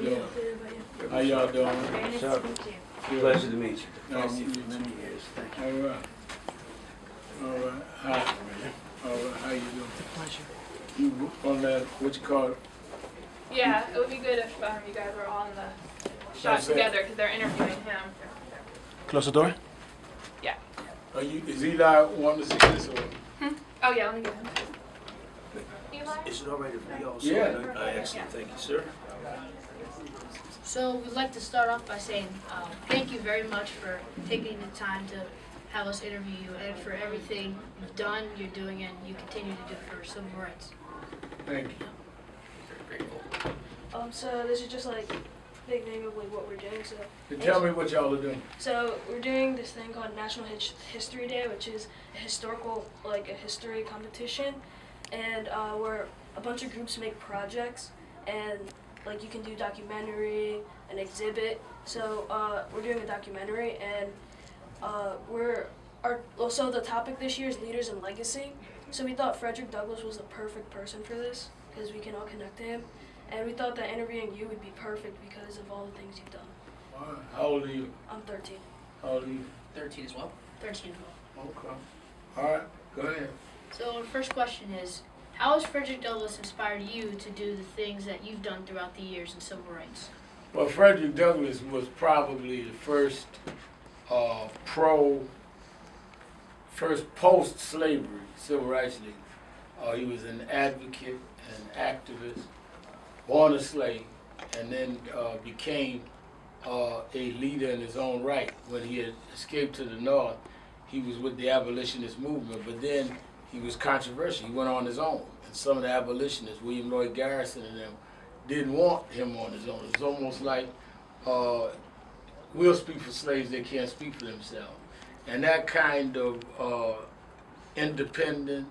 doing? How y'all doing? Nice to meet you. Pleasure to meet you. Nice to meet you. Many years. Thank you. All right. All right. Hi. All right. How you doing? Pleasure. You on that, what you call it? Yeah, it would be good if you guys were all in the shot That's it. together because they're interviewing him. Close the door. Yeah. Is Eli wanting to see this or? Oh yeah, let me get him. Eli? Is it all right if we all Yeah. Excellent. Thank you, sir. So we'd like to start off by saying thank you very much for taking the time to have us interview you and for everything you've done, you're doing, and you continue to do for civil rights. Thank you. So this is just like big name of like what we're doing. So Tell me what y'all are doing. so we're doing this thing called National History Day, which is a historical a history competition, and where a bunch of groups make projects, and like you can do documentary, an exhibit. So we're doing a documentary, and so the topic this year is leaders and legacy. So we thought Frederick Douglass was the perfect person for this because we can all connect to him. And we thought that interviewing you would be perfect because of all the things you've done. All right. How old are you? I'm 13. How old are you? 13 as well. 13. Okay. All right. Go ahead. So our first question is, how has Frederick Douglass inspired you to do the things that you've done throughout the years in civil rights? Well, Frederick Douglass was probably the first post-slavery civil rights leader. He was an advocate, an activist, born a slave, and then became a leader in his own right. When he had escaped to the North, he was with the abolitionist movement, but then he was controversial. He went on his own, and some of the abolitionists, William Lloyd Garrison and them, didn't want him on his own. It's almost like we'll speak for slaves, they can't speak for themselves. And that kind of independent,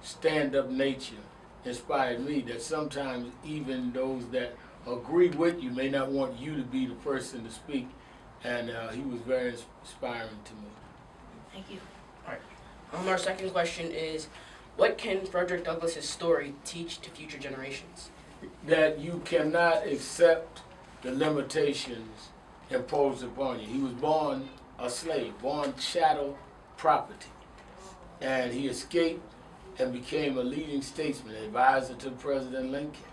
stand-up nature inspired me, that sometimes even those that agree with you may not want you to be the person to speak. And he was very inspiring to me. Thank you. Our second question is, what can Frederick Douglass's story teach to future generations? That you cannot accept the limitations imposed upon you. He was born a slave, born chattel property. And he escaped and became a leading statesman, advisor to President Lincoln,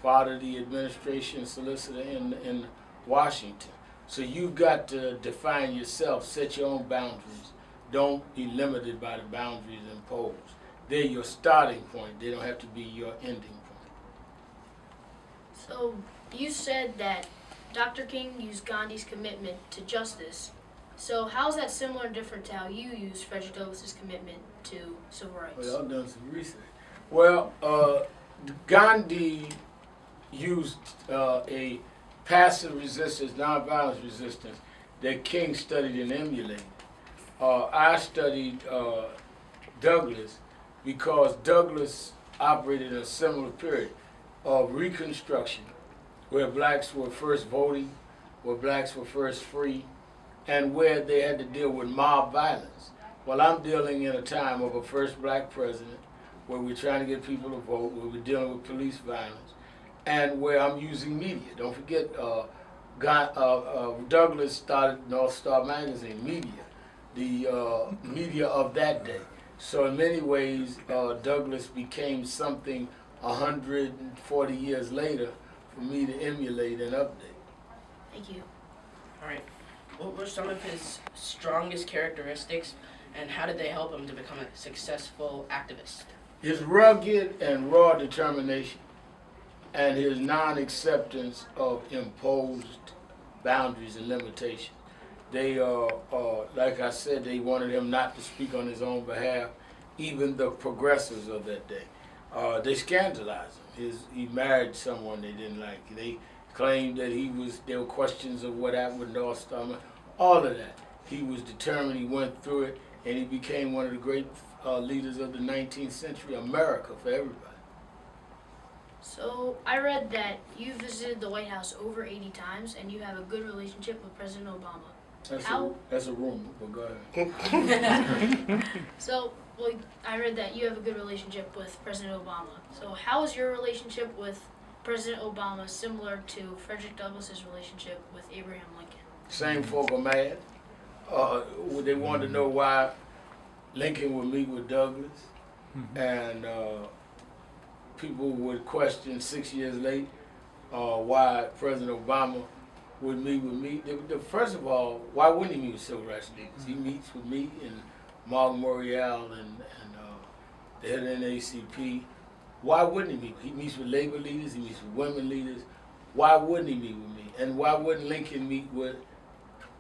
part of the administration solicitor in Washington. So you've got to define yourself, set your own boundaries. Don't be limited by the boundaries imposed. They're your starting point. They don't have to be your ending point. So you said that Dr. King used Gandhi's commitment to justice. So how is that similar and different to how you use Frederick Douglass's commitment to civil rights? Well, I've done some research. Well, Gandhi used a passive resistance, nonviolence resistance that King studied and emulated. I studied Douglass because Douglass operated in a similar period of Reconstruction, where blacks were first voting, where blacks were first free, and where they had to deal with mob violence. Well, I'm dealing in a time of a first black president, where we're trying to get people to vote, where we're dealing with police violence, and where I'm using media. Don't forget, Douglass started North Star Magazine, media, the media of that day. So in many ways, Douglass became something 140 years later for me to emulate and update. Thank you. All right. What were some of his strongest characteristics, and how did they help him to become a successful activist? His rugged and raw determination and his non-acceptance of imposed boundaries and limitations. They, like I said, they wanted him not to speak on his own behalf, even the progressives of that day. They scandalized him. He married someone they didn't like. They claimed that there were questions of what happened with North Star, all of that. He was determined, he went through it, and he became one of the great leaders of the 19th century America for everybody. So I read that you visited the White House over 80 times and you have a good relationship with President Obama. That's a rumor, but go ahead. So, I read that you have a good relationship with President Obama. So how is your relationship with President Obama similar to Frederick Douglass's relationship with Abraham Lincoln? Same folk are mad. They wanted to know why Lincoln would meet with Douglas, and people would question 6 years late why President Obama would meet with me. First of all, why wouldn't he meet with civil rights leaders? He meets with me and Mark Morial and the head of the NAACP. Why wouldn't he meet? He meets with labor leaders, he meets with women leaders. Why wouldn't he meet with me? And why wouldn't Lincoln meet with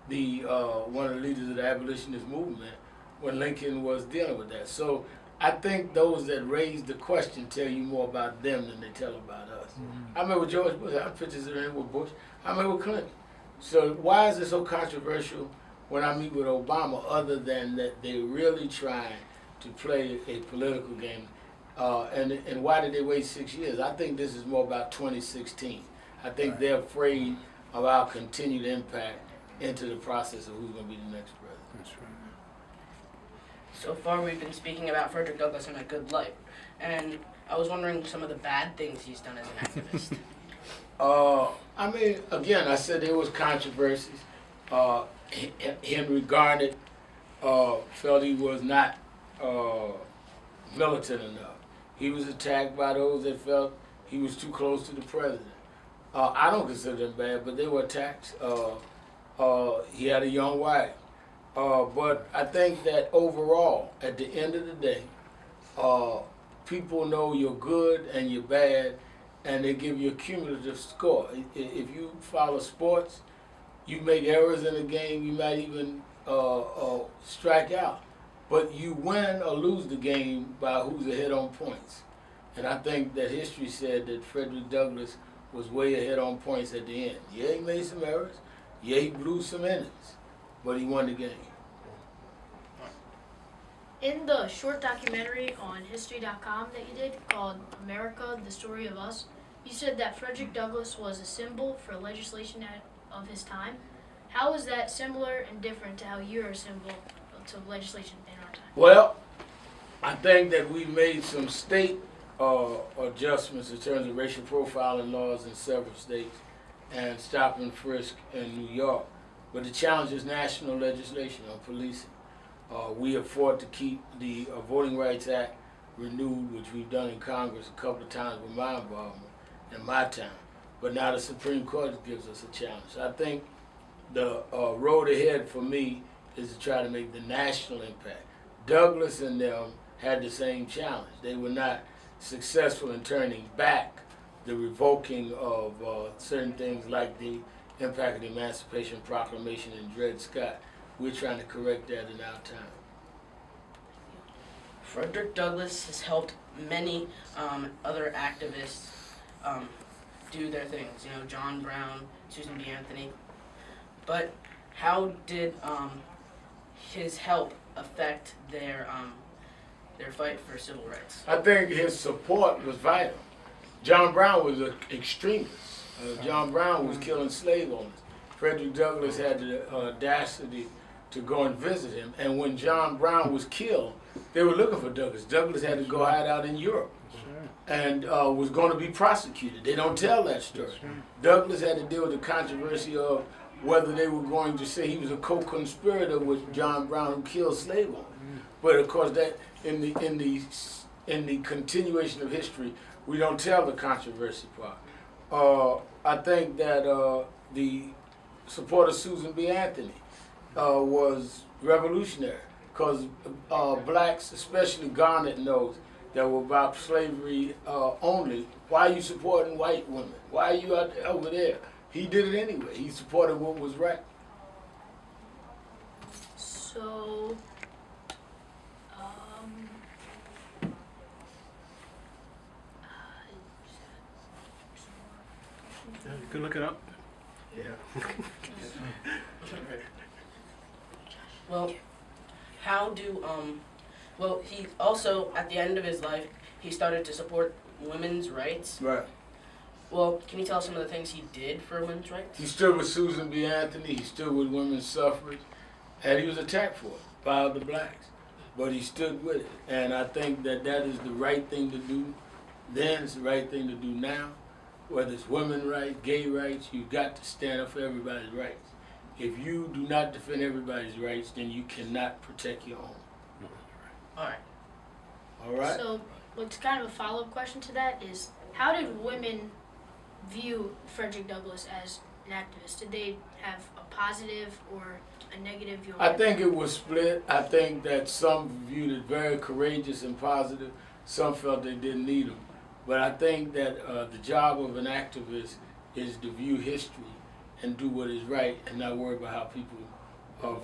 the one of the leaders of the abolitionist movement when Lincoln was dealing with that? So I think those that raise the question tell you more about them than they tell about us. I met with George Bush, I have pictures of him with Bush, I met with Clinton. So why is it so controversial when I meet with Obama, other than that they're really trying to play a political game? And why did they wait 6 years? I think this is more about 2016. I think they're afraid of our continued impact into the process of who's going to be the next president. That's right. So far, we've been speaking about Frederick Douglass in a good light, and I was wondering some of the bad things he's done as an activist. I mean, again, I said there was controversies. Henry Garnet felt he was not militant enough. He was attacked by those that felt he was too close to the president. I don't consider them bad, but they were attacks. He had a young wife. But I think that overall, at the end of the day, people know you're good and you're bad, and they give you a cumulative score. If you follow sports, you make errors in a game, you might even strike out. But you win or lose the game by who's ahead on points. And I think that history said that Frederick Douglass was way ahead on points at the end. Yeah, he made some errors. Yeah, he blew some innings. But he won the game. In the short documentary on History.com that you did called America, the Story of Us, you said that Frederick Douglass was a symbol for legislation of his time. How is that similar and different to how you're a symbol to legislation in our time? Well, I think that we made some state adjustments in terms of racial profiling laws in several states and stop and frisk in New York. But the challenge is national legislation on policing. We have fought to keep the Voting Rights Act renewed, which we've done in Congress a couple of times with my involvement in my time. But now the Supreme Court gives us a challenge. I think the road ahead for me is to try to make the national impact. Douglass and them had the same challenge. They were not successful in turning back the revoking of certain things like the impact of the Emancipation Proclamation and Dred Scott. We're trying to correct that in our time. Frederick Douglass has helped many other activists do their things. You know, John Brown, Susan B. Anthony. But how did his help affect their fight for civil rights? I think his support was vital. John Brown was an extremist. John Brown was killing slave owners. Frederick Douglass had the audacity to go and visit him. And when John Brown was killed, they were looking for Douglass. Douglass had to go hide out in Europe and was going to be prosecuted. They don't tell that story. Douglass had to deal with the controversy of whether they were going to say he was a co-conspirator with John Brown who killed slave owners. But of course, that in the continuation of history, we don't tell the controversy part. I think that the support of Susan B. Anthony was revolutionary, because blacks, especially Garnet, knows that were about slavery only. Why are you supporting white women? Why are you out there, over there? He did it anyway. He supported what was right. So, Yeah, you can look it up. Yeah. Well, how do well, he also at the end of his life he started to support women's rights. Right. Well, can you tell us some of the things he did for women's rights? He stood with Susan B. Anthony. He stood with women's suffrage, and he was attacked for it by other blacks. But he stood with it, and I think that that is the right thing to do. Then it's the right thing to do now. whether it's women's rights, gay rights, you've got to stand up for everybody's rights. If you do not defend everybody's rights, then you cannot protect your own. All right. All right? So, what's kind of a follow-up question to that is, how did women view Frederick Douglass as an activist? Did they have a positive or a negative view? I think it was split. I think that some viewed it very courageous and positive. Some felt they didn't need him. But I think that the job of an activist is to view history and do what is right and not worry about how people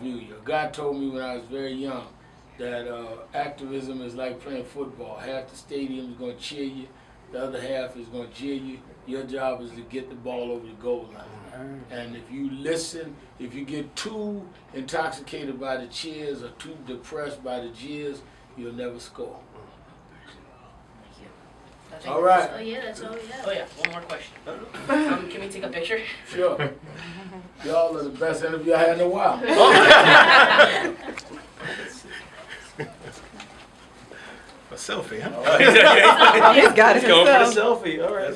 view you. God told me when I was very young that activism is like playing football. Half the stadium is going to cheer you, the other half is going to jeer you. Your job is to get the ball over the goal line. And if you listen, if you get too intoxicated by the cheers or too depressed by the jeers, you'll never score. Thank you. All right. Oh yeah, that's all we have. Oh yeah, one more question. Can we take a picture? Sure. Y'all are the best interview I had in a while. A selfie, huh? All right. He's got it Going for himself. the selfie. All right.